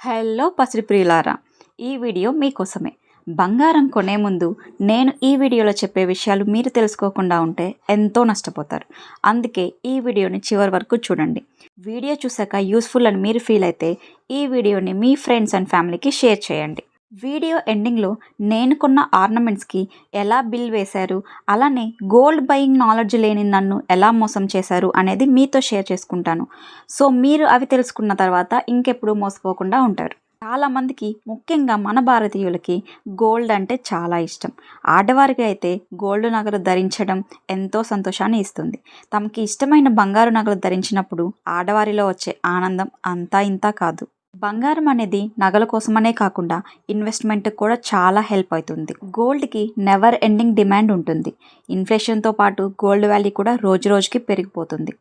Hello పసిడి ప్రియులారా, ఈ వీడియో మీకోసమే. బంగారం కొనే ముందు నేను ఈ వీడియోలో చెప్పే విషయాలు మీరు తెలుసుకోకుండా ఉంటే ఎంతో నష్టపోతారు. అందుకే ఈ వీడియోని చివరి వరకు చూడండి. వీడియో చూసాక యూస్ఫుల్ అని మీరు ఫీల్ అయితే ఈ వీడియోని మీ ఫ్రెండ్స్ అండ్ ఫ్యామిలీకి షేర్ చేయండి. వీడియో ఎండింగ్లో నేను కొన్న ఆర్నమెంట్స్కి ఎలా బిల్ వేశారు, అలానే గోల్డ్ బయింగ్ నాలెడ్జ్ లేని నన్ను ఎలా మోసం చేశారు అనేది మీతో షేర్ చేసుకుంటాను. సో మీరు అవి తెలుసుకున్న తర్వాత ఇంకెప్పుడు మోసపోకుండా ఉంటారు. చాలామందికి, ముఖ్యంగా మన భారతీయులకి గోల్డ్ అంటే చాలా ఇష్టం. ఆడవారికి అయితే గోల్డ్ నగలు ధరించడం ఎంతో సంతోషాన్ని ఇస్తుంది. తమకి ఇష్టమైన బంగారు నగలు ధరించినప్పుడు ఆడవారిలో వచ్చే ఆనందం అంతా ఇంతా కాదు. బంగారం అనేది నగల కోసమనే కాకుండా ఇన్వెస్ట్మెంట్ కూడా చాలా హెల్ప్ అవుతుంది. గోల్డ్కి నెవర్ ఎండింగ్ డిమాండ్ ఉంటుంది. ఇన్ఫ్లేషన్తో పాటు గోల్డ్ వాల్యూ కూడా రోజు రోజుకి పెరిగిపోతుంది.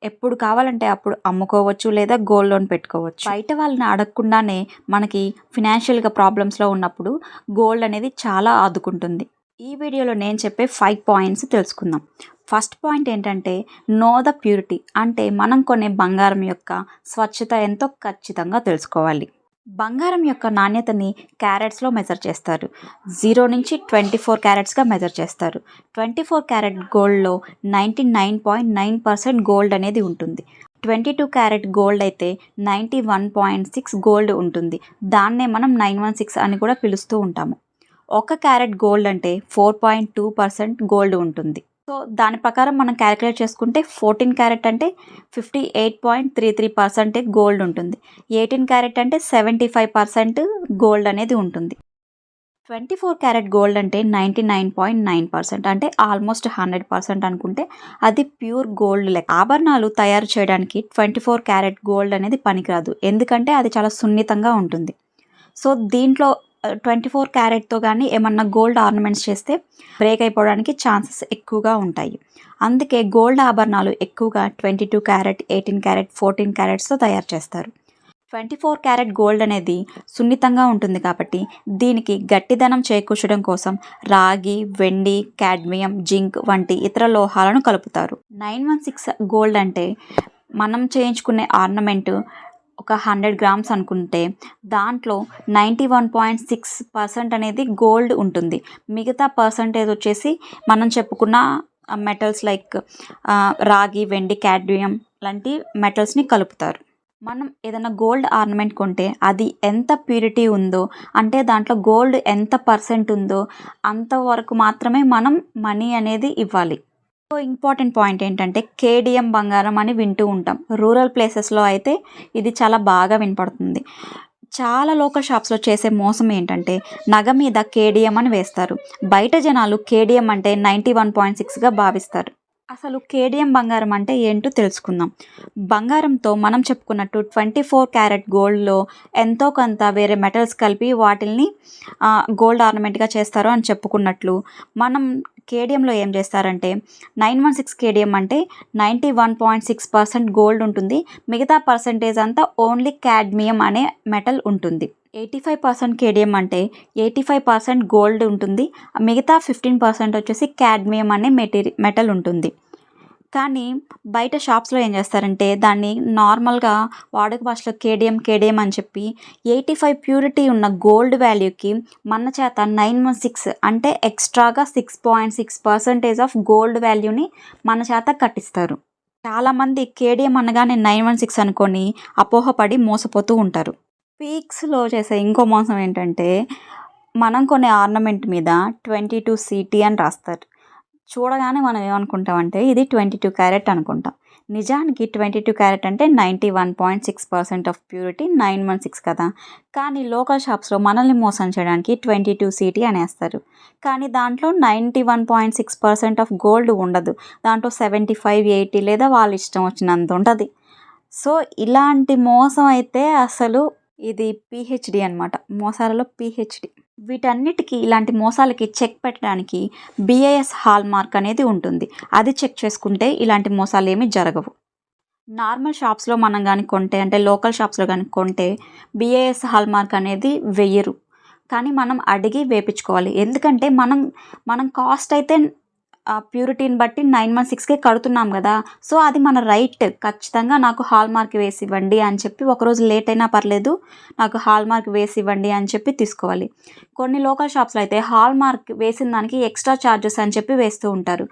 ఎప్పుడు కావాలంటే అప్పుడు అమ్ముకోవచ్చు లేదా గోల్డ్ లోన్ పెట్టుకోవచ్చు. బయట వాళ్ళని అడగకుండానే మనకి ఫినాన్షియల్గా ప్రాబ్లమ్స్లో ఉన్నప్పుడు గోల్డ్ అనేది చాలా ఆదుకుంటుంది. ఈ వీడియోలో నేను చెప్పే 5 పాయింట్స్ తెలుసుకుందాం. ఫస్ట్ పాయింట్ ఏంటంటే నో ద ప్యూరిటీ, అంటే మనం కొనే బంగారం యొక్క స్వచ్ఛత ఎంతో ఖచ్చితంగా తెలుసుకోవాలి. బంగారం యొక్క నాణ్యతని క్యారెట్స్లో మెజర్ చేస్తారు. 0 నుంచి 24 క్యారెట్స్గా మెజర్ చేస్తారు. 24 క్యారెట్ గోల్డ్లో 99.9% గోల్డ్ అనేది ఉంటుంది. 22 క్యారెట్ గోల్డ్ అయితే 91.6 గోల్డ్ ఉంటుంది. దాన్నే మనం 916 అని కూడా పిలుస్తూ ఉంటాము. 1 క్యారెట్ గోల్డ్ అంటే 4.2% గోల్డ్ ఉంటుంది. సో దాని ప్రకారం మనం క్యాలిక్యులేట్ చేసుకుంటే 14 క్యారెట్ అంటే 58.33% గోల్డ్ ఉంటుంది. 18 క్యారెట్ అంటే 75% గోల్డ్ అనేది ఉంటుంది. 24 క్యారెట్ గోల్డ్ అంటే 99.9%, అంటే ఆల్మోస్ట్ 100% అనుకుంటే అది ప్యూర్ గోల్డ్ లెక్క. ఆభరణాలు తయారు చేయడానికి 24 క్యారెట్ గోల్డ్ అనేది పనికిరాదు, ఎందుకంటే అది చాలా సున్నితంగా ఉంటుంది. సో దీంట్లో 24 క్యారెట్తో కానీ ఏమన్నా గోల్డ్ ఆర్నమెంట్స్ చేస్తే బ్రేక్ అయిపోవడానికి ఛాన్సెస్ ఎక్కువగా ఉంటాయి. అందుకే గోల్డ్ ఆభరణాలు ఎక్కువగా 22 క్యారెట్, 18 క్యారెట్, 14 క్యారెట్స్తో తయారు చేస్తారు. 24 క్యారెట్ గోల్డ్ అనేది సున్నితంగా ఉంటుంది కాబట్టి దీనికి గట్టిదనం చేకూర్చడం కోసం రాగి, వెండి, కాడ్మియం, జింక్ వంటి ఇతర లోహాలను కలుపుతారు. 916 గోల్డ్ అంటే మనం చేయించుకునే ఆర్నమెంట్ ఒక 100 గ్రామ్స్ అనుకుంటే దాంట్లో 91.6% అనేది గోల్డ్ ఉంటుంది. మిగతా పర్సంటేజ్ వచ్చేసి మనం చెప్పుకున్న మెటల్స్ లైక్ రాగి, వెండి, కాడ్మియం లాంటి మెటల్స్ని కలుపుతారు. మనం ఏదైనా గోల్డ్ ఆర్నమెంట్ కొంటే అది ఎంత ప్యూరిటీ ఉందో, అంటే దాంట్లో గోల్డ్ ఎంత పర్సెంట్ ఉందో అంతవరకు మాత్రమే మనం మనీ అనేది ఇవ్వాలి. ఇంపార్టెంట్ పాయింట్ ఏంటంటే కేడిఎం బంగారం అని వింటూ ఉంటాం. రూరల్ ప్లేసెస్లో అయితే ఇది చాలా బాగా వినపడుతుంది. చాలా లోకల్ షాప్స్లో చేసే మోసం ఏంటంటే నగ మీద కేడిఎం అని వేస్తారు. బయట జనాలు కేడిఎం అంటే 91.6గా భావిస్తారు. అసలు కేడిఎం బంగారం అంటే ఏంటో తెలుసుకుందాం. బంగారంతో మనం చెప్పుకున్నట్టు 24 క్యారెట్ గోల్డ్లో ఎంతో కొంత వేరే మెటల్స్ కలిపి వాటిల్ని గోల్డ్ ఆర్నమెంట్గా చేస్తారు అని చెప్పుకున్నట్లు, మనం కేడియంలో ఏం చేస్తారంటే 916 కేడియం అంటే 91.6% గోల్డ్ ఉంటుంది. మిగతా పర్సంటేజ్ అంతా ఓన్లీ కాడ్మియం అనే మెటల్ ఉంటుంది. 85% కేడియం అంటే 85% గోల్డ్ ఉంటుంది. మిగతా 15% వచ్చేసి కాడ్మియం అనే మెటల్ ఉంటుంది. కానీ బయట షాప్స్లో ఏం చేస్తారంటే దాన్ని నార్మల్గా వాడుక భాషలో కేడియం అని చెప్పి 85 ప్యూరిటీ ఉన్న గోల్డ్ వాల్యూకి మన చేత 916 అంటే ఎక్స్ట్రాగా 6.6% ఆఫ్ గోల్డ్ వాల్యూని మన చేత కట్టిస్తారు. చాలామంది కేడియం అనగానే 916 అనుకొని అపోహపడి మోసపోతూ ఉంటారు. పీక్స్లో చేసే ఇంకో మోసం ఏంటంటే మనం కొనే ఆర్నమెంట్ మీద 22 సిటీ అని రాస్తారు. చూడగానే మనం ఏమనుకుంటామంటే ఇది 22 క్యారెట్ అనుకుంటాం. నిజానికి 22 క్యారెట్ అంటే 91.6% ఆఫ్ ప్యూరిటీ 916 కదా. కానీ లోకల్ షాప్స్లో మనల్ని మోసం చేయడానికి 22 సిటీ అనేస్తారు. కానీ దాంట్లో 91.6% ఆఫ్ గోల్డ్ ఉండదు. దాంట్లో 75, 80 లేదా వాళ్ళ ఇష్టం వచ్చినంత ఉంటుంది. సో ఇలాంటి మోసం అయితే అసలు ఇది పిహెచ్డి అనమాట, మోసాలలో పిహెచ్డి. వీటన్నిటికీ, ఇలాంటి మోసాలకి చెక్ పెట్టడానికి BIS హాల్ మార్క్ అనేది ఉంటుంది. అది చెక్ చేసుకుంటే ఇలాంటి మోసాలు ఏమీ జరగవు. నార్మల్ షాప్స్లో మనం కానీ కొంటే, అంటే లోకల్ షాప్స్లో కానీ కొంటే BIS హాల్ మార్క్ అనేది వెయ్యరు. కానీ మనం అడిగి వేయించుకోవాలి. ఎందుకంటే మనం కాస్ట్ అయితే ఆ ప్యూరిటీని బట్టి 916కే కడుతున్నాం కదా, సో అది మన రైట్. ఖచ్చితంగా నాకు హాల్ మార్క్ వేసి ఇవ్వండి అని చెప్పి, ఒకరోజు లేట్ అయినా పర్లేదు నాకు హాల్ మార్క్ వేసి ఇవ్వండి అని చెప్పి తీసుకోవాలి. కొన్ని లోకల్ షాప్స్లో అయితే హాల్ మార్క్ వేసిన దానికి ఎక్స్ట్రా ఛార్జెస్ అని చెప్పి వేస్తూ ఉంటారు.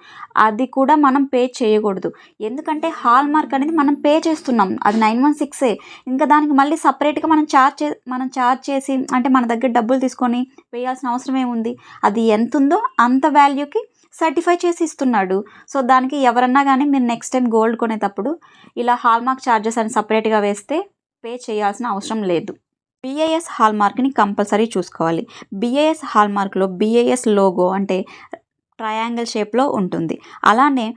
అది కూడా మనం పే చేయకూడదు. ఎందుకంటే హాల్ మార్క్ అనేది మనం పే చేస్తున్నాం, అది 916ఏ. ఇంకా దానికి మళ్ళీ సపరేట్గా మనం ఛార్జ్ చేసి, అంటే మన దగ్గర డబ్బులు తీసుకొని వేయాల్సిన అవసరం ఏముంది? అది ఎంత ఉందో అంత వాల్యూకి సర్టిఫై చేసి ఇస్తున్నాడు. సో దానికి ఎవరన్నా కానీ మీరు నెక్స్ట్ టైం గోల్డ్ కొనేటప్పుడు ఇలా హాల్మార్క్ ఛార్జెస్ అని సపరేట్గా వేస్తే పే చేయాల్సిన అవసరం లేదు. BIS హాల్మార్క్ని కంపల్సరీ చూసుకోవాలి. BIS హాల్మార్క్లో BIS లోగో అంటే ట్రయాంగిల్ షేప్లో ఉంటుంది. అలానే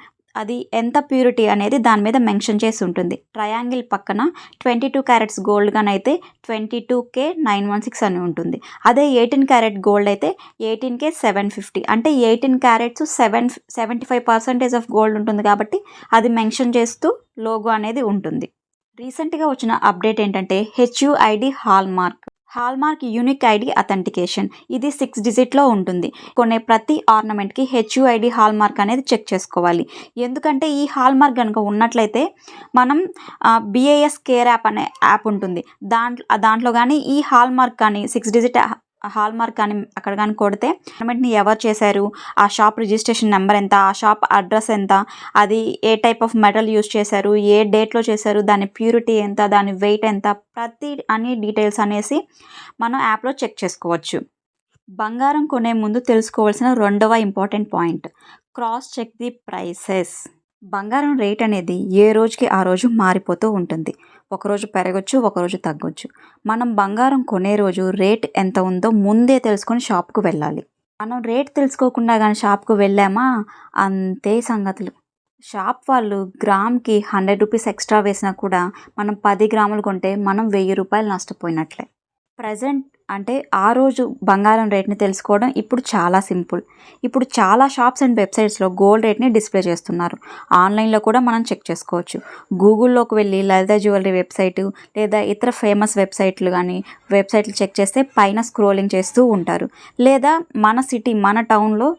అది ఎంత ప్యూరిటీ అనేది దాని మీద మెన్షన్ చేసి ఉంటుంది. ట్రయాంగిల్ పక్కన 22 క్యారెట్స్ గోల్డ్ గానైతే 22K916 అని ఉంటుంది. అదే 18 క్యారెట్ గోల్డ్ అయితే 18K750. అంటే 18 క్యారెట్స్ 75% ఆఫ్ గోల్డ్ ఉంటుంది కాబట్టి అది మెన్షన్ చేస్తూ లోగో అనేది ఉంటుంది. రీసెంట్గా వచ్చిన అప్డేట్ ఏంటంటే HUID hallmark unique ID authentication. ఇది 6 డిజిట్లో ఉంటుంది. కొనే ప్రతి ఆర్నమెంట్కి HUID హాల్మార్క్ అనేది చెక్ చేసుకోవాలి. ఎందుకంటే ఈ హాల్మార్క్ కనుక ఉన్నట్లయితే మనం BIS కేర్ యాప్ అనే యాప్ ఉంటుంది, దాంట్లో కానీ ఈ హాల్మార్క్ కానీ 6 డిజిట్ హాల్మార్క్ కానీ అక్కడ కానీ కొడితే ఆర్నమెంట్ని ఎవరు చేశారు, ఆ షాప్ రిజిస్ట్రేషన్ నెంబర్ ఎంత, ఆ షాప్ అడ్రస్ ఎంత, అది ఏ టైప్ ఆఫ్ మెటల్ యూజ్ చేశారు, ఏ డేట్లో చేశారు, దాని ప్యూరిటీ ఎంత, దాని వెయిట్ ఎంత, ప్రతి అన్ని డీటెయిల్స్ అనేసి మనం యాప్లో చెక్ చేసుకోవచ్చు. బంగారం కొనే ముందు తెలుసుకోవాల్సిన రెండవ important point, cross check the prices. బంగారం రేట్ అనేది ఏ రోజుకి ఆ రోజు మారిపోతూ ఉంటుంది. ఒకరోజు పెరగచ్చు, ఒకరోజు తగ్గొచ్చు. మనం బంగారం కొనే రోజు రేట్ ఎంత ఉందో ముందే తెలుసుకొని షాప్కు వెళ్ళాలి. మనం రేట్ తెలుసుకోకుండా కానీ షాప్కు వెళ్ళామా అంతే సంగతులు. షాప్ వాళ్ళు గ్రామ్కి 100 రూపీస్ ఎక్స్ట్రా వేసినా కూడా మనం 10 గ్రాములు కొంటే మనం 1000 రూపాయలు నష్టపోయినట్లే. ప్రజెంట్ అంటే ఆ రోజు బంగారం రేట్ని తెలుసుకోవడం ఇప్పుడు చాలా సింపుల్. ఇప్పుడు చాలా షాప్స్ అండ్ వెబ్సైట్స్లో గోల్డ్ రేట్ని డిస్ప్లే చేస్తున్నారు. ఆన్లైన్లో కూడా మనం చెక్ చేసుకోవచ్చు. గూగుల్లోకి వెళ్ళి లలిత జ్యువెలరీ వెబ్సైటు లేదా ఇతర ఫేమస్ వెబ్సైట్లు చెక్ చేస్తే పైన స్క్రోలింగ్ చేస్తూ ఉంటారు. లేదా మన సిటీ, మన టౌన్లో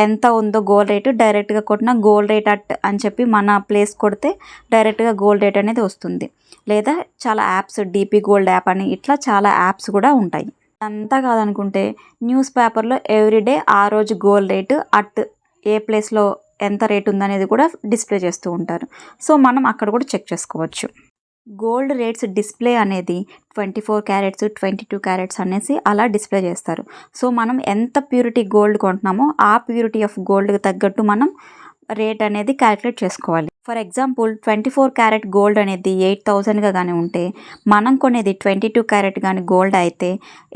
ఎంత ఉందో గోల్డ్ రేటు డైరెక్ట్గా కొట్టిన గోల్డ్ రేట్ అని చెప్పి మన ప్లేస్ కొడితే డైరెక్ట్గా గోల్డ్ రేట్ అనేది వస్తుంది. లేదా చాలా యాప్స్, DP గోల్డ్ యాప్ అని ఇట్లా చాలా యాప్స్ కూడా ఉంటాయి. అంతా కాదనుకుంటే న్యూస్ పేపర్లో ఎవ్రీడే ఆ రోజు గోల్డ్ రేటు ఏ ప్లేస్లో ఎంత రేట్ ఉందనేది కూడా డిస్ప్లే చేస్తూ ఉంటారు. సో మనం అక్కడ కూడా చెక్ చేసుకోవచ్చు. గోల్డ్ రేట్స్ డిస్ప్లే అనేది 24 క్యారెట్స్, 22 క్యారెట్స్ అనేసి అలా డిస్ప్లే చేస్తారు. సో మనం ఎంత ప్యూరిటీ గోల్డ్ కొంటున్నామో ఆ ప్యూరిటీ ఆఫ్ గోల్డ్కి తగ్గట్టు మనం రేట్ అనేది క్యాలిక్యులేట్ చేసుకోవాలి. ఫర్ ఎగ్జాంపుల్ 24 క్యారెట్ గోల్డ్ అనేది 8000గా కానీ ఉంటే మనం కొనేది 22 క్యారెట్ కానీ గోల్డ్ అయితే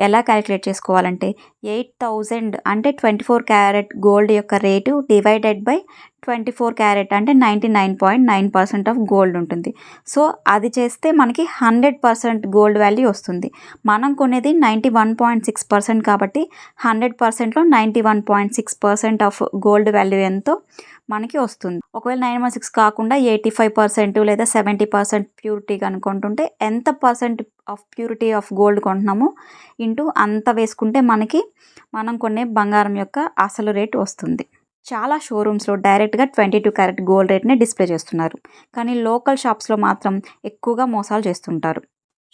ఎలా క్యాలిక్యులేట్ చేసుకోవాలంటే 8000 అంటే 24 క్యారెట్ గోల్డ్ యొక్క రేటు డివైడెడ్ బై 24 క్యారెట్ అంటే 99.9% ఆఫ్ గోల్డ్ ఉంటుంది. సో అది చేస్తే మనకి 100% గోల్డ్ వాల్యూ వస్తుంది. మనం కొనేది 91.6% కాబట్టి 100%లో 91.6% ఆఫ్ గోల్డ్ వాల్యూ ఎంతో మనకి వస్తుంది. ఒకవేళ 916 కాకుండా 85% లేదా 70% ప్యూరిటీ కనుకుంటుంటే ఎంత percent of purity of gold కొంటున్నామో ఇంటూ అంత వేసుకుంటే మనం కొనే బంగారం యొక్క అసలు రేటు వస్తుంది. చాలా షోరూమ్స్లో డైరెక్ట్గా 22 క్యారెట్ గోల్డ్ రేట్ని డిస్ప్లే చేస్తున్నారు. కానీ లోకల్ షాప్స్లో మాత్రం ఎక్కువగా మోసాలు చేస్తుంటారు.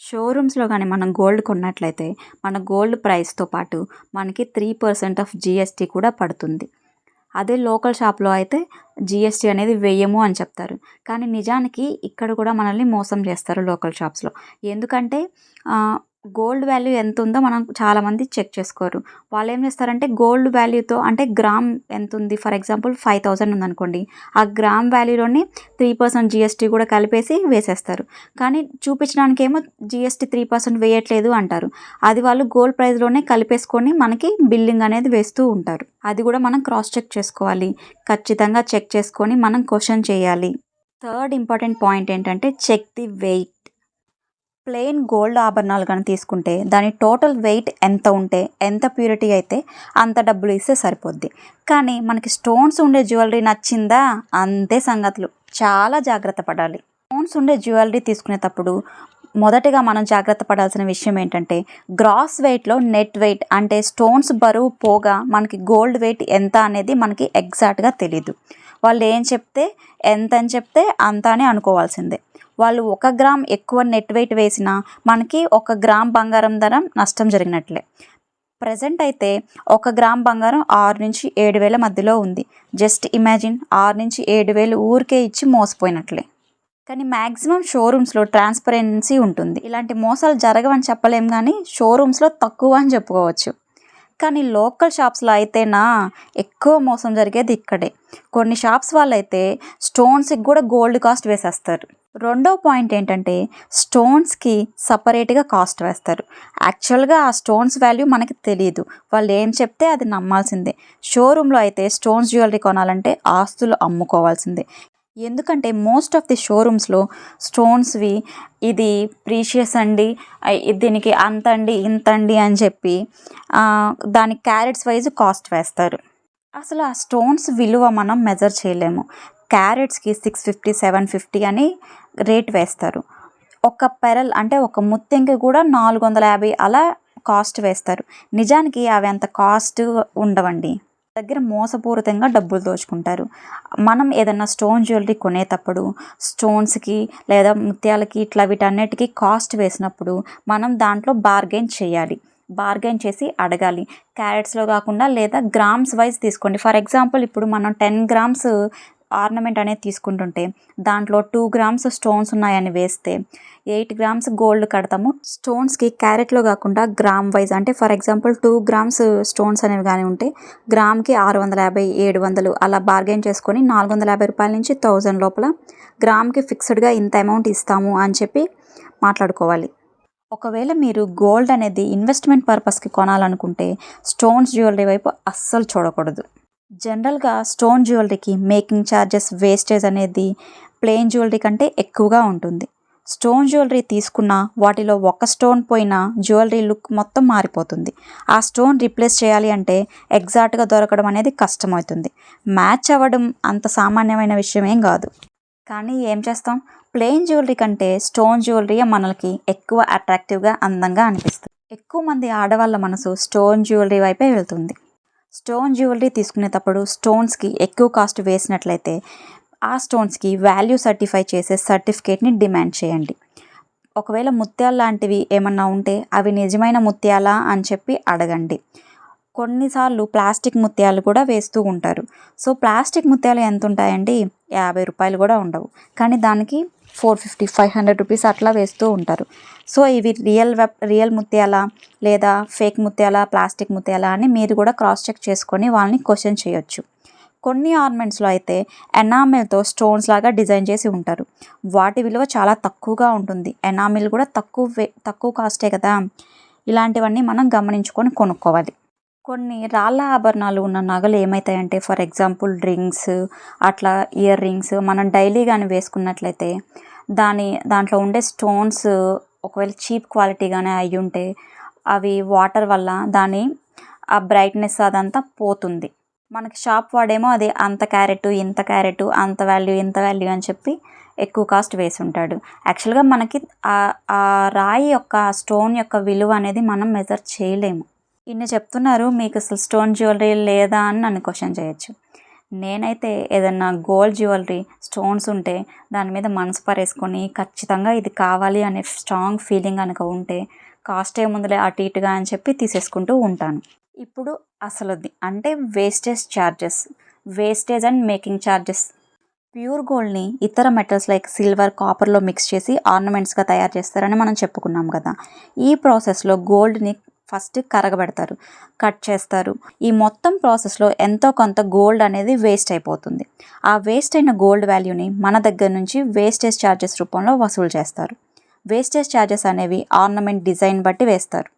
షోరూమ్స్లో కానీ మనం గోల్డ్ కొన్నట్లయితే మన గోల్డ్ ప్రైస్తో పాటు మనకి 3% ఆఫ్ GST కూడా పడుతుంది. అదే లోకల్ షాప్లో అయితే GST అనేది వేయము అని చెప్తారు. కానీ నిజానికి ఇక్కడ కూడా మనల్ని మోసం చేస్తారు లోకల్ షాప్స్లో. ఎందుకంటే గోల్డ్ వాల్యూ ఎంత ఉందో మనం చాలామంది చెక్ చేసుకోరు. వాళ్ళు ఏం చేస్తారంటే గోల్డ్ వాల్యూతో అంటే గ్రామ్ ఎంత ఉంది, ఫర్ ఎగ్జాంపుల్ 5000 ఉందనుకోండి, ఆ గ్రామ్ వాల్యూలోని 3% GST కూడా కలిపేసి వేసేస్తారు. కానీ చూపించడానికి ఏమో GST 3% వేయట్లేదు అంటారు. అది వాళ్ళు గోల్డ్ ప్రైస్లోనే కలిపేసుకొని మనకి బిల్లింగ్ అనేది వేస్తూ ఉంటారు. అది కూడా మనం క్రాస్ చెక్ చేసుకోవాలి. ఖచ్చితంగా చెక్ చేసుకొని మనం క్వశ్చన్ చేయాలి. థర్డ్ ఇంపార్టెంట్ పాయింట్ ఏంటంటే check the weight. Plain gold ఆభరణాలు కానీ తీసుకుంటే దాని టోటల్ వెయిట్ ఎంత ఉంటే, ఎంత ప్యూరిటీ అయితే అంత డబ్బులు ఇస్తే సరిపోద్ది. కానీ మనకి స్టోన్స్ ఉండే జ్యువెలరీ నచ్చిందా అంతే సంగతులు. చాలా జాగ్రత్త పడాలి. స్టోన్స్ ఉండే జ్యువెలరీ తీసుకునేటప్పుడు మొదటిగా మనం జాగ్రత్త పడాల్సిన విషయం ఏంటంటే గ్రాస్ వెయిట్లో నెట్ వెయిట్ అంటే స్టోన్స్ బరువు పోగా మనకి గోల్డ్ వెయిట్ ఎంత అనేది మనకి ఎగ్జాక్ట్గా తెలీదు. వాళ్ళు ఏం చెప్తే ఎంత అని చెప్తే అంత అని అనుకోవాల్సిందే. వాళ్ళు 1 గ్రామ్ ఎక్కువ నెట్ వెయిట్ వేసినా మనకి 1 గ్రామ్ బంగారం ధర నష్టం జరిగినట్లే. ప్రజెంట్ అయితే 1 గ్రామ్ బంగారం 6 నుంచి 7,000 మధ్యలో ఉంది. జస్ట్ ఇమాజిన్ 6 నుంచి 7,000 ఊరికే ఇచ్చి మోసపోయినట్లే. కానీ మ్యాక్సిమం షోరూమ్స్లో ట్రాన్స్పరెన్సీ ఉంటుంది. ఇలాంటి మోసాలు జరగవని చెప్పలేం, కానీ షోరూమ్స్లో తక్కువ అని చెప్పుకోవచ్చు. కానీ లోకల్ షాప్స్లో అయితేనా ఎక్కువ మోసం జరిగేది ఇక్కడే. కొన్ని షాప్స్ వాళ్ళైతే స్టోన్స్కి కూడా గోల్డ్ కాస్ట్ వేసేస్తారు. రెండో పాయింట్ ఏంటంటే స్టోన్స్కి సపరేట్గా కాస్ట్ వేస్తారు. యాక్చువల్గా ఆ స్టోన్స్ వాల్యూ మనకి తెలియదు, వాళ్ళు ఏం చెప్తే అది నమ్మాల్సిందే. షోరూంలో అయితే స్టోన్స్ జ్యువెలరీ కొనాలంటే ఆస్తులు అమ్ముకోవాల్సిందే. ఎందుకంటే మోస్ట్ ఆఫ్ ది షోరూమ్స్లో స్టోన్స్వి ఇది ప్రీషియస్ అండి, దీనికి అంత అండి ఇంత అండి అని చెప్పి దానికి క్యారెట్స్ వైజ్ కాస్ట్ వేస్తారు. అసలు ఆ స్టోన్స్ విలువ మనం మెజర్ చేయలేము. క్యారెట్స్కి 650 750 అని రేట్ వేస్తారు. ఒక పెరల్ అంటే ఒక ముత్యంకి కూడా 450 అలా కాస్ట్ వేస్తారు. నిజానికి అవి అంత కాస్ట్ ఉండవండి. దగ్గర మోసపూరితంగా డబ్బులు దోచుకుంటారు. మనం ఏదైనా స్టోన్ జ్యువెలరీ కొనేటప్పుడు స్టోన్స్కి లేదా ముత్యాలకి ఇట్లా వీటన్నిటికీ కాస్ట్ వేసినప్పుడు మనం దాంట్లో బార్గెన్ చేయాలి. బార్గెన్ చేసి అడగాలి. క్యారెట్స్లో కాకుండా లేదా గ్రామ్స్ వైజ్ తీసుకోండి. ఫర్ ఎగ్జాంపుల్ ఇప్పుడు మనం 10 గ్రామ్స్ ఆర్నమెంట్ అనేది తీసుకుంటుంటే దాంట్లో 2 గ్రామ్స్ స్టోన్స్ ఉన్నాయని వేస్తే 8 గ్రామ్స్ గోల్డ్ కడతాము. స్టోన్స్కి క్యారెట్లో కాకుండా గ్రామ్ వైజ్ అంటే ఫర్ ఎగ్జాంపుల్ 2 గ్రామ్స్ స్టోన్స్ అనేవి కానీ ఉంటే గ్రామ్కి 650 700 అలా బార్గెన్ చేసుకొని 450 రూపాయల నుంచి 1000 లోపల గ్రామ్కి ఫిక్స్డ్గా ఇంత అమౌంట్ ఇస్తాము అని చెప్పి మాట్లాడుకోవాలి. ఒకవేళ మీరు గోల్డ్ అనేది ఇన్వెస్ట్మెంట్ పర్పస్కి కొనాలనుకుంటే స్టోన్స్ జ్యువెలరీ వైపు అస్సలు చూడకూడదు. జనరల్గా స్టోన్ జ్యువెలరీకి మేకింగ్ ఛార్జెస్ వేస్టేజ్ అనేది ప్లెయిన్ జ్యువెలరీ కంటే ఎక్కువగా ఉంటుంది. స్టోన్ జ్యువెలరీ తీసుకున్న వాటిలో ఒక స్టోన్ పోయినా జ్యువెలరీ లుక్ మొత్తం మారిపోతుంది. ఆ స్టోన్ రీప్లేస్ చేయాలి అంటే ఎగ్జాక్ట్గా దొరకడం అనేది కష్టమవుతుంది. మ్యాచ్ అవ్వడం అంత సామాన్యమైన విషయం ఏం కాదు. కానీ ఏం చేస్తాం, ప్లెయిన్ జ్యువెలరీ కంటే స్టోన్ జ్యువెలరీ మనకి ఎక్కువ అట్రాక్టివ్గా అందంగా అనిపిస్తుంది. ఎక్కువ మంది ఆడవాళ్ళ మనసు స్టోన్ జ్యువెలరీ వైపే వెళ్తుంది. స్టోన్ జ్యువెలరీ తీసుకునేటప్పుడు స్టోన్స్కి ఎక్కువ కాస్ట్ వేసినట్లయితే ఆ స్టోన్స్కి వాల్యూ సర్టిఫై చేసే సర్టిఫికేట్ని డిమాండ్ చేయండి. ఒకవేళ ముత్యాలు లాంటివి ఏమన్నా ఉంటే అవి నిజమైన ముత్యాలా అని చెప్పి అడగండి. కొన్నిసార్లు ప్లాస్టిక్ ముత్యాలు కూడా వేస్తూ ఉంటారు. సో ప్లాస్టిక్ ముత్యాలు ఎంత ఉంటాయండి, 50 రూపాయలు కూడా ఉండవు, కానీ దానికి 450 500 రూపీస్ అట్లా వేస్తూ ఉంటారు. సో ఇవి రియల్ ముత్యాలా లేదా ఫేక్ ముత్యాలా ప్లాస్టిక్ ముత్యాలా అని మీరు కూడా క్రాస్ చెక్ చేసుకొని వాళ్ళని క్వశ్చన్ చేయొచ్చు. కొన్ని ఆర్నమెంట్స్లో అయితే ఎనామిల్తో స్టోన్స్ లాగా డిజైన్ చేసి ఉంటారు. వాటి విలువ చాలా తక్కువగా ఉంటుంది. ఎనామిల్ కూడా తక్కువ కాస్టే కదా. ఇలాంటివన్నీ మనం గమనించుకొని కొనుక్కోవాలి. కొన్ని రాళ్ళ ఆభరణాలు ఉన్న నగలు ఏమవుతాయంటే ఫర్ ఎగ్జాంపుల్ రింగ్స్ అట్లా ఇయర్ రింగ్స్ మనం డైలీ కానీ వేసుకున్నట్లయితే దాంట్లో ఉండే స్టోన్స్ ఒకవేళ చీప్ క్వాలిటీ కానీ అయి ఉంటే అవి వాటర్ వల్ల ఆ బ్రైట్నెస్ అదంతా పోతుంది. మనకి షాప్ వాడేమో అది అంత క్యారెట్ ఇంత క్యారెట్ అంత వాల్యూ ఇంత వాల్యూ అని చెప్పి ఎక్కువ కాస్ట్ వేసి ఉంటాడు. యాక్చువల్గా మనకి ఆ రాయి యొక్క స్టోన్ యొక్క విలువ అనేది మనం మెజర్ చేయలేము. ఇన్ని చెప్తున్నారు, మీకు అసలు స్టోన్ జ్యువెలరీ లేదా అని నన్ను క్వశ్చన్ చేయొచ్చు. నేనైతే ఏదన్నా గోల్డ్ జ్యువెలరీ స్టోన్స్ ఉంటే దాని మీద మనసు పరేసుకొని ఖచ్చితంగా ఇది కావాలి అనే స్ట్రాంగ్ ఫీలింగ్ కనుక ఉంటే కాస్ట్ ఏముందిలే అటు ఇటుగా అని చెప్పి తీసేసుకుంటూ ఉంటాను. ఇప్పుడు అసలుది అంటే wastage and making charges. Pure గోల్డ్ని ఇతర మెటల్స్ లైక్ సిల్వర్ కాపర్లో మిక్స్ చేసి ఆర్నమెంట్స్గా తయారు చేస్తారని మనం చెప్పుకున్నాం కదా. ఈ ప్రాసెస్లో గోల్డ్ని ఫస్ట్ కరగబెడతారు, కట్ చేస్తారు. ఈ మొత్తం ప్రాసెస్లో ఎంతో కొంత గోల్డ్ అనేది వేస్ట్ అయిపోతుంది. ఆ వేస్ట్ అయిన గోల్డ్ వాల్యూని మన దగ్గర నుంచి వేస్టేజ్ ఛార్జెస్ రూపంలో వసూలు చేస్తారు. వేస్టేజ్ ఛార్జెస్ అనేవి ఆర్నమెంట్ డిజైన్ బట్టి వేస్తారు.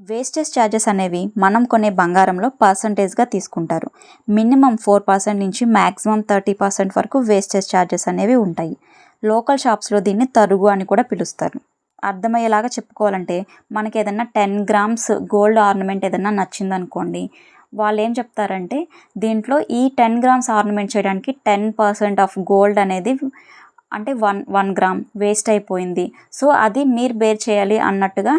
వేస్టేజ్ ఛార్జెస్ అనేవి మనం కొనే బంగారంలో పర్సంటేజ్గా తీసుకుంటారు. మినిమం 4% నుంచి మ్యాక్సిమం 30% వరకు వేస్టేజ్ ఛార్జెస్ అనేవి ఉంటాయి. లోకల్ షాప్స్లో దీన్ని తరుగు అని కూడా పిలుస్తారు. అర్థమయ్యేలాగా చెప్పుకోవాలంటే మనకి ఏదన్నా 10 గ్రామ్స్ గోల్డ్ ఆర్నమెంట్ ఏదన్నా నచ్చిందనుకోండి, వాళ్ళు ఏం చెప్తారంటే దీంట్లో ఈ 10 గ్రామ్స్ ఆర్నమెంట్ చేయడానికి 10% ఆఫ్ గోల్డ్ అనేది అంటే 1 గ్రామ్ వేస్ట్ అయిపోయింది, సో అది మీరు బేర్ చేయాలి అన్నట్టుగా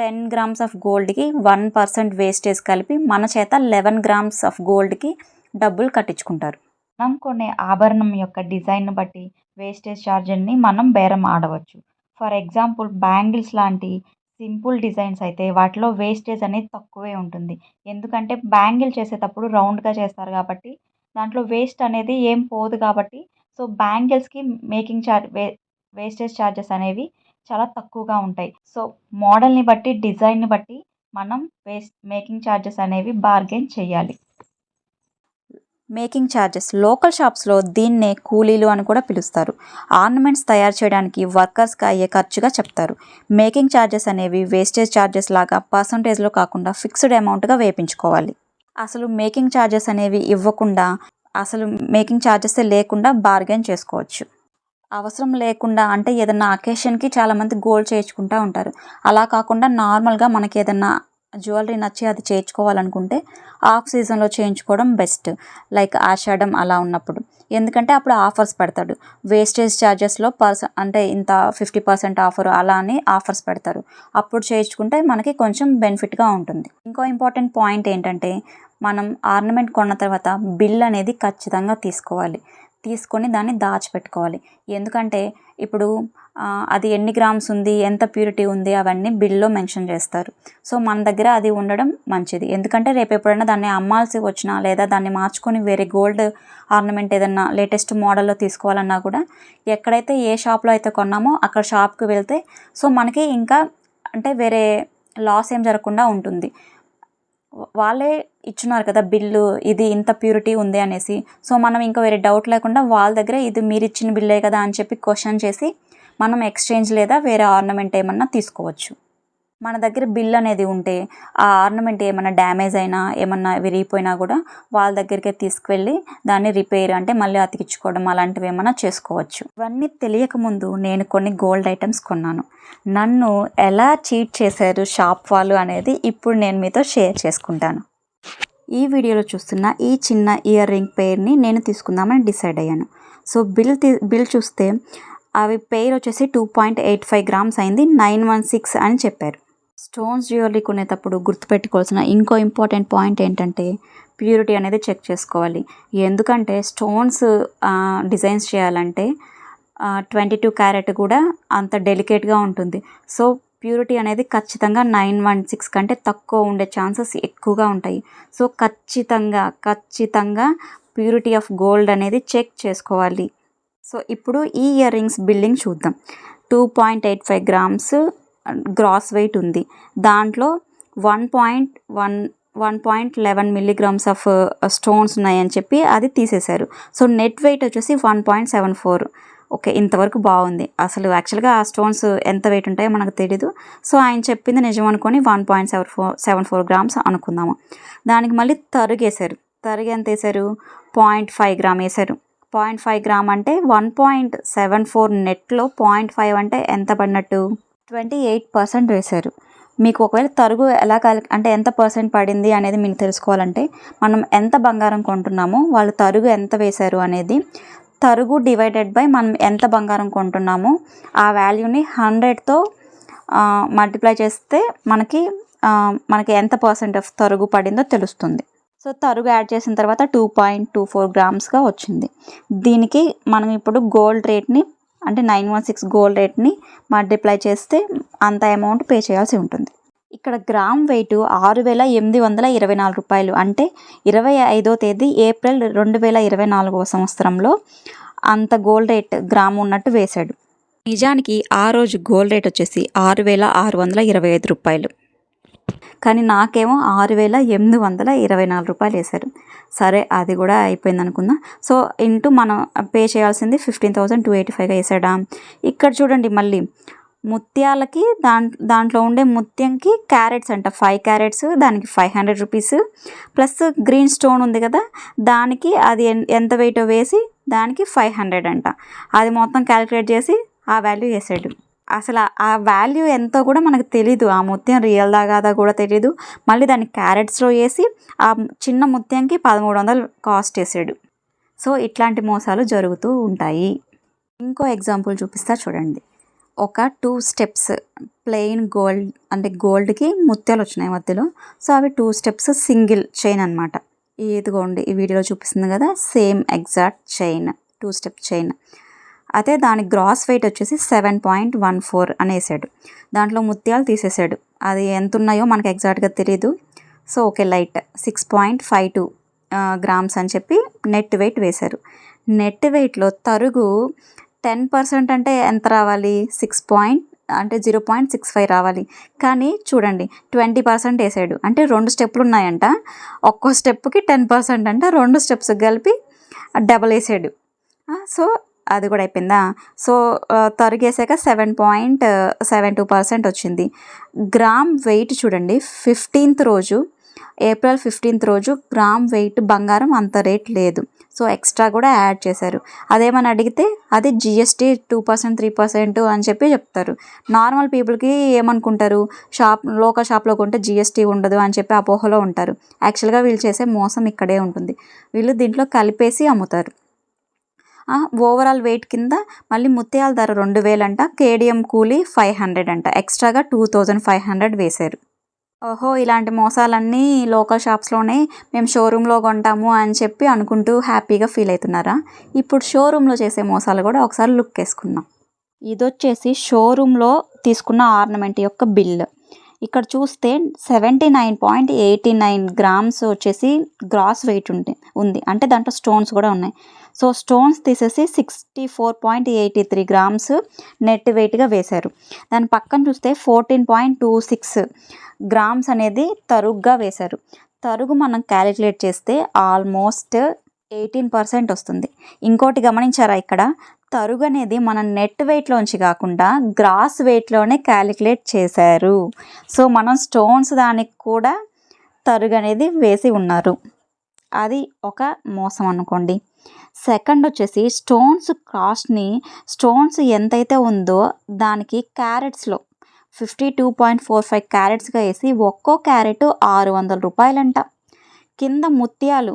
10 గ్రామ్స్ ఆఫ్ గోల్డ్కి 1% వేస్టేజ్ కలిపి మన చేత 11 గ్రామ్స్ ఆఫ్ గోల్డ్కి డబ్బులు కట్టించుకుంటారు. మనం కొనే ఆభరణం యొక్క డిజైన్ను బట్టి వేస్టేజ్ ఛార్జీని మనం బేరం ఆడవచ్చు. ఫర్ ఎగ్జాంపుల్ బ్యాంగిల్స్ లాంటి సింపుల్ డిజైన్స్ అయితే వాటిలో వేస్టేజ్ అనేది తక్కువే ఉంటుంది. ఎందుకంటే బ్యాంగిల్ చేసేటప్పుడు రౌండ్గా చేస్తారు కాబట్టి దాంట్లో వేస్ట్ అనేది ఏం పోదు కాబట్టి, సో బ్యాంగిల్స్కి మేకింగ్ వేస్టేజ్ ఛార్జెస్ అనేవి చాలా తక్కువగా ఉంటాయి. సో మోడల్ని బట్టి డిజైన్ని బట్టి మనం మేకింగ్ ఛార్జెస్ అనేవి బార్గెన్ చేయాలి. మేకింగ్ ఛార్జెస్ లోకల్ షాప్స్లో దీన్నే కూలీలు అని కూడా పిలుస్తారు. ఆర్నమెంట్స్ తయారు చేయడానికి వర్కర్స్కి అయ్యే ఖర్చుగా చెప్తారు. మేకింగ్ ఛార్జెస్ అనేవి వేస్టేజ్ ఛార్జెస్ లాగా పర్సంటేజ్లో కాకుండా ఫిక్స్డ్ అమౌంట్గా వేయించుకోవాలి. అసలు మేకింగ్ ఛార్జెస్ అనేవి ఇవ్వకుండా, అసలు మేకింగ్ ఛార్జెస్ లేకుండా బార్గెన్ చేసుకోవచ్చు. అవసరం లేకుండా అంటే ఏదన్నా అకేషన్కి చాలామంది గోల్డ్ చేయించుకుంటూ ఉంటారు. అలా కాకుండా నార్మల్గా మనకి ఏదన్నా జ్యువెలరీ నచ్చి అది చేయించుకోవాలనుకుంటే ఆఫ్ సీజన్లో చేయించుకోవడం బెస్ట్. లైక్ ఆషాఢం అలా ఉన్నప్పుడు, ఎందుకంటే అప్పుడు ఆఫర్స్ పెడతాడు. వేస్టేజ్ ఛార్జెస్లో అంటే ఇంత 50% ఆఫర్ అలా అని ఆఫర్స్ పెడతారు. అప్పుడు చేయించుకుంటే మనకి కొంచెం బెనిఫిట్గా ఉంటుంది. ఇంకో ఇంపార్టెంట్ పాయింట్ ఏంటంటే మనం ఆర్నమెంట్ కొన్న తర్వాత బిల్ అనేది ఖచ్చితంగా తీసుకొని దాన్ని దాచిపెట్టుకోవాలి. ఎందుకంటే ఇప్పుడు అది ఎన్ని గ్రామ్స్ ఉంది, ఎంత ప్యూరిటీ ఉంది అవన్నీ బిల్లో మెన్షన్ చేస్తారు. సో మన దగ్గర అది ఉండడం మంచిది. ఎందుకంటే రేపు ఎప్పుడైనా దాన్ని అమ్మాల్సి వచ్చినా లేదా దాన్ని మార్చుకొని వేరే గోల్డ్ ఆర్నమెంట్ ఏదన్నా లేటెస్ట్ మోడల్లో తీసుకోవాలన్నా కూడా ఎక్కడైతే ఏ షాప్లో అయితే కొన్నామో అక్కడ షాప్కి వెళ్తే సో మనకి ఇంకా అంటే వేరే లాస్ ఏం జరగకుండా ఉంటుంది. వాళ్ళే ఇచ్చున్నారు కదా బిల్లు, ఇది ఇంత ప్యూరిటీ ఉంది అనేసి. సో మనం ఇంకా వేరే డౌట్ లేకుండా వాళ్ళ దగ్గర ఇది మీరు ఇచ్చిన బిల్లే కదా అని చెప్పి క్వశ్చన్ చేసి మనం ఎక్స్చేంజ్ లేదా వేరే ఆర్నమెంట్ ఏమన్నా తీసుకోవచ్చు. మన దగ్గర బిల్ అనేది ఉంటే ఆ ఆర్నమెంట్ ఏమన్నా డ్యామేజ్ అయినా ఏమన్నా విరిగిపోయినా కూడా వాళ్ళ దగ్గరికే తీసుకువెళ్ళి దాన్ని రిపేర్ అంటే మళ్ళీ అతికించుకోవడం అలాంటివి ఏమన్నా చేసుకోవచ్చు. ఇవన్నీ తెలియకముందు నేను కొన్ని గోల్డ్ ఐటమ్స్ కొన్నాను. నన్ను ఎలా చీట్ చేశారు షాప్ వాళ్ళు అనేది ఇప్పుడు నేను మీతో షేర్ చేసుకుంటాను. ఈ వీడియోలో చూస్తున్న ఈ చిన్న ఇయర్ రింగ్ పెయిర్ని నేను తీసుకుందామని డిసైడ్ అయ్యాను. సో బిల్ చూస్తే అవి పెయిర్ వచ్చేసి 2.85 గ్రామ్స్ అయింది, 916 అని చెప్పారు. స్టోన్స్ జ్యువెలరీ కొనేటప్పుడు గుర్తుపెట్టుకోవాల్సిన ఇంకో ఇంపార్టెంట్ పాయింట్ ఏంటంటే ప్యూరిటీ అనేది చెక్ చేసుకోవాలి. ఎందుకంటే స్టోన్స్ డిజైన్స్ చేయాలంటే 22 క్యారెట్ కూడా అంత డెలికేట్గా ఉంటుంది. సో ప్యూరిటీ అనేది ఖచ్చితంగా 916 కంటే తక్కువ ఉండే ఛాన్సెస్ ఎక్కువగా ఉంటాయి. సో ఖచ్చితంగా ప్యూరిటీ ఆఫ్ గోల్డ్ అనేది చెక్ చేసుకోవాలి. సో ఇప్పుడు ఈ ఇయర్ రింగ్స్ బిల్లింగ్ చూద్దాం. 2.85 గ్రామ్స్ గ్రాస్ వెయిట్ ఉంది. దాంట్లో 1.11 మిల్లీగ్రామ్స్ ఆఫ్ స్టోన్స్ ఉన్నాయని చెప్పి అది తీసేశారు. సో నెట్ వెయిట్ వచ్చేసి 1.74. ఓకే, ఇంతవరకు బాగుంది. అసలు యాక్చువల్గా ఆ స్టోన్స్ ఎంత వెయిట్ ఉంటాయో మనకు తెలీదు. సో ఆయన చెప్పింది నిజం అనుకొని 1.74 గ్రామ్స్ అనుకుందాము. దానికి మళ్ళీ తరుగు ఎంత వేశారు? 0.5 గ్రామ్ వేశారు. 0.5 గ్రామ్ అంటే 1.74 నెట్లో 0.5 అంటే ఎంత పడినట్టు? 28% వేశారు. మీకు ఒకవేళ తరుగు ఎలా అంటే ఎంత పర్సెంట్ పడింది అనేది మీకు తెలుసుకోవాలంటే మనం ఎంత బంగారం కొంటున్నామో వాళ్ళు తరుగు ఎంత వేశారు అనేది తరుగు డివైడెడ్ బై మనం ఎంత బంగారం కొంటున్నామో ఆ వాల్యూని 100తో మల్టిప్లై చేస్తే మనకి ఎంత పర్సెంట్ ఆఫ్ తరుగు పడిందో తెలుస్తుంది. సో తరుగు యాడ్ చేసిన తర్వాత 2.24 గ్రామ్స్గా వచ్చింది. దీనికి మనం ఇప్పుడు గోల్డ్ రేట్ని అంటే 916 గోల్డ్ రేట్ని మల్టిప్లై చేస్తే అంత అమౌంట్ పే చేయాల్సి ఉంటుంది. ఇక్కడ గ్రామ్ వెయిట్ 6,824 రూపాయలు. అంటే 25వ తేదీ ఏప్రిల్ 2024 సంవత్సరంలో అంత గోల్డ్ రేట్ గ్రామ్ ఉన్నట్టు వేశాడు. నిజానికి ఆ రోజు గోల్డ్ రేట్ వచ్చేసి 6,625 రూపాయలు. కానీ నాకేమో 6,824 రూపాయలు వేశారు. సరే అది కూడా అయిపోయింది అనుకుందాం. సో ఇంటూ మనం పే చేయాల్సింది 15,285గా వేసాడా. ఇక్కడ చూడండి మళ్ళీ ముత్యాలకి దాంట్లో ఉండే ముత్యంకి క్యారెట్స్ అంట 5 క్యారెట్స్, దానికి 500 రూపీస్ ప్లస్ గ్రీన్ స్టోన్ ఉంది కదా దానికి అది ఎంత వెయిటో వేసి దానికి 500 అంట. అది మొత్తం క్యాలిక్యులేట్ చేసి ఆ వాల్యూ వేసాడు. అసలు ఆ వాల్యూ ఎంతో కూడా మనకు తెలీదు. ఆ ముత్యం రియల్దా కాదా కూడా తెలీదు. మళ్ళీ దాన్ని క్యారెట్స్లో వేసి ఆ చిన్న ముత్యంకి 1300 కాస్ట్ వేసాడు. సో ఇట్లాంటి మోసాలు జరుగుతూ ఉంటాయి. ఇంకో ఎగ్జాంపుల్ చూపిస్తా చూడండి. ఒక 2 స్టెప్స్ ప్లెయిన్ గోల్డ్ అంటే గోల్డ్కి ముత్యాలు వచ్చినాయి మధ్యలో. సో అవి 2 స్టెప్స్ సింగిల్ చైన్ అనమాట. ఇదిగోండి ఈ వీడియోలో చూపిస్తుంది కదా, same exact chain, 2 step chain. అదే దాని గ్రాస్ వెయిట్ వచ్చేసి 7.14 అనేసాడు. దాంట్లో ముత్యాలు తీసేసాడు. అది ఎంత ఉన్నాయో మనకు ఎగ్జాక్ట్గా తెలీదు. సో ఓకే, లైట్ 6.52 గ్రామ్స్ అని చెప్పి నెట్ వెయిట్ వేశారు. నెట్ వెయిట్లో తరుగు 10% అంటే ఎంత రావాలి, 0.65 రావాలి. కానీ చూడండి 20% వేసాడు. అంటే 2 స్టెప్పులు ఉన్నాయంట, ఒక్కో స్టెప్కి 10% అంటే 2 స్టెప్స్ కలిపి డబల్ వేసాడు. సో అది కూడా అయిపోయిందా. సో తరిగేసాక 7.72% వచ్చింది. గ్రామ్ వెయిట్ చూడండి, 15th రోజు, ఏప్రిల్ 15th రోజు గ్రామ్ వెయిట్ బంగారం అంత రేట్ లేదు. సో ఎక్స్ట్రా కూడా యాడ్ చేశారు. అదేమని అడిగితే అది GST 2%, 3% అని చెప్పి చెప్తారు. నార్మల్ పీపుల్కి ఏమనుకుంటారు, లోకల్ షాప్లో కొంటే GST ఉండదు అని చెప్పి అపోహలో ఉంటారు. యాక్చువల్గా వీళ్ళు చేసే మోసం ఇక్కడే ఉంటుంది. వీళ్ళు దీంట్లో కలిపేసి అమ్ముతారు. ఓవరాల్ వెయిట్ కింద మళ్ళీ ముత్యాల ధర 2000 అంట, కేడిఎం కూలీ 500 అంట, ఎక్స్ట్రాగా 2500 వేశారు. ఓహో, ఇలాంటి మోసాలన్నీ లోకల్ షాప్స్లోనే మేము షోరూంలో కొంటాము అని చెప్పి అనుకుంటూ హ్యాపీగా ఫీల్ అవుతున్నారా? ఇప్పుడు షోరూంలో చేసే మోసాలు కూడా ఒకసారి లుక్ వేసుకుందాం. ఇది వచ్చేసి షోరూంలో తీసుకున్న ఆర్నమెంట్ యొక్క బిల్. ఇక్కడ చూస్తే 79.89 గ్రామ్స్ వచ్చేసి గ్రాస్ వెయిట్ ఉంది. అంటే దాంట్లో స్టోన్స్ కూడా ఉన్నాయి. సో స్టోన్స్ తీసేసి 64.83 గ్రామ్స్ నెట్ వెయిట్గా వేశారు. దాని పక్కన చూస్తే 14.26 గ్రామ్స్ అనేది తరుగుగా వేశారు. తరుగు మనం క్యాలిక్యులేట్ చేస్తే ఆల్మోస్ట్ 18% వస్తుంది. ఇంకోటి గమనించారా, ఇక్కడ తరుగు అనేది మన నెట్ వెయిట్లోంచి కాకుండా గ్రాస్ వెయిట్లోనే క్యాలిక్యులేట్ చేశారు. సో మనం స్టోన్స్ దానికి కూడా తరుగు అనేది వేసి ఉన్నారు. అది ఒక మోసం అనుకోండి. సెకండ్ వచ్చేసి స్టోన్స్ కాస్ట్ని, స్టోన్స్ ఎంతైతే ఉందో దానికి క్యారెట్స్లో 52.45 క్యారెట్స్గా వేసి ఒక్కో క్యారెట్ 600 రూపాయలంట. కింద ముత్యాలు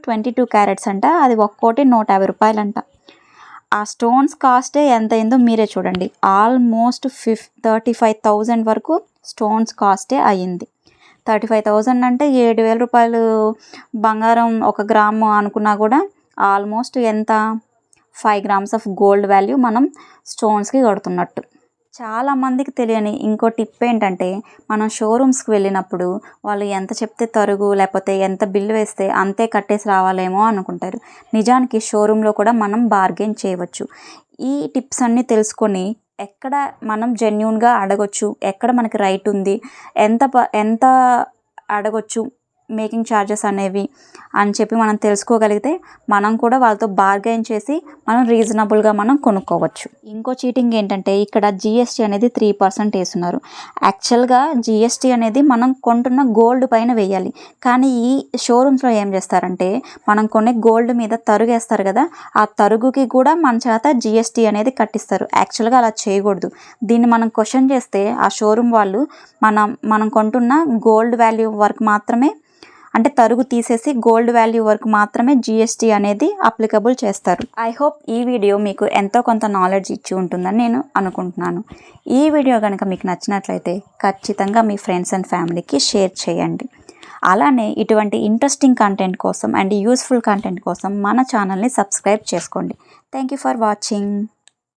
22 క్యారెట్స్ అంట, అది ఒక్కోటి 150 రూపాయలంట. ఆ స్టోన్స్ కాస్టే ఎంత అయిందో మీరే చూడండి. ఆల్మోస్ట్ 35,000 వరకు స్టోన్స్ కాస్టే అయ్యింది. 35,000 అంటే 7,000 రూపాయలు బంగారం 1 గ్రాము అనుకున్నా కూడా ఆల్మోస్ట్ ఎంత, 5 గ్రామ్స్ ఆఫ్ గోల్డ్ వాల్యూ మనం స్టోన్స్కి కడుతున్నట్టు. చాలామందికి తెలియని ఇంకో టిప్ ఏంటంటే, మనం షోరూమ్స్కి వెళ్ళినప్పుడు వాళ్ళు ఎంత చెప్తే తరుగు లేకపోతే ఎంత బిల్లు వేస్తే అంతే కట్టేసి రావాలేమో అనుకుంటారు. నిజానికి షోరూంలో కూడా మనం బార్గెన్ చేయవచ్చు. ఈ టిప్స్ అన్నీ తెలుసుకొని ఎక్కడ మనం జెన్యూన్గా అడగొచ్చు, ఎక్కడ మనకి రైట్ ఉంది, ఎంత అడగొచ్చు, మేకింగ్ ఛార్జెస్ అనేవి అని చెప్పి మనం తెలుసుకోగలిగితే మనం కూడా వాళ్ళతో బార్గెన్ చేసి మనం రీజనబుల్గా మనం కొనుక్కోవచ్చు. ఇంకో చీటింగ్ ఏంటంటే, ఇక్కడ GST అనేది 3% వేస్తున్నారు. యాక్చువల్గా GST అనేది మనం కొంటున్న గోల్డ్ పైన వేయాలి. కానీ ఈ షోరూమ్స్లో ఏం చేస్తారంటే, మనం కొనే గోల్డ్ మీద తరుగు వేస్తారు కదా, ఆ తరుగుకి కూడా మన చేత GST అనేది కట్టిస్తారు. యాక్చువల్గా అలా చేయకూడదు. దీన్ని మనం క్వశ్చన్ చేస్తే ఆ షోరూమ్ వాళ్ళు మనం కొంటున్న గోల్డ్ వాల్యూ వరకు మాత్రమే, అంటే తరుగు తీసేసి గోల్డ్ వాల్యూ వరకు మాత్రమే GST అనేది అప్లికబుల్ చేస్తారు. ఐ హోప్ ఈ వీడియో మీకు ఎంతో కొంత నాలెడ్జ్ ఇచ్చి ఉంటుందని నేను అనుకుంటున్నాను. ఈ వీడియో కనుక మీకు నచ్చినట్లయితే ఖచ్చితంగా మీ ఫ్రెండ్స్ అండ్ ఫ్యామిలీకి షేర్ చేయండి. అలానే ఇటువంటి ఇంట్రెస్టింగ్ కంటెంట్ కోసం అండ్ యూస్ఫుల్ కంటెంట్ కోసం మన ఛానల్ని సబ్స్క్రైబ్ చేసుకోండి. Thank you for watching.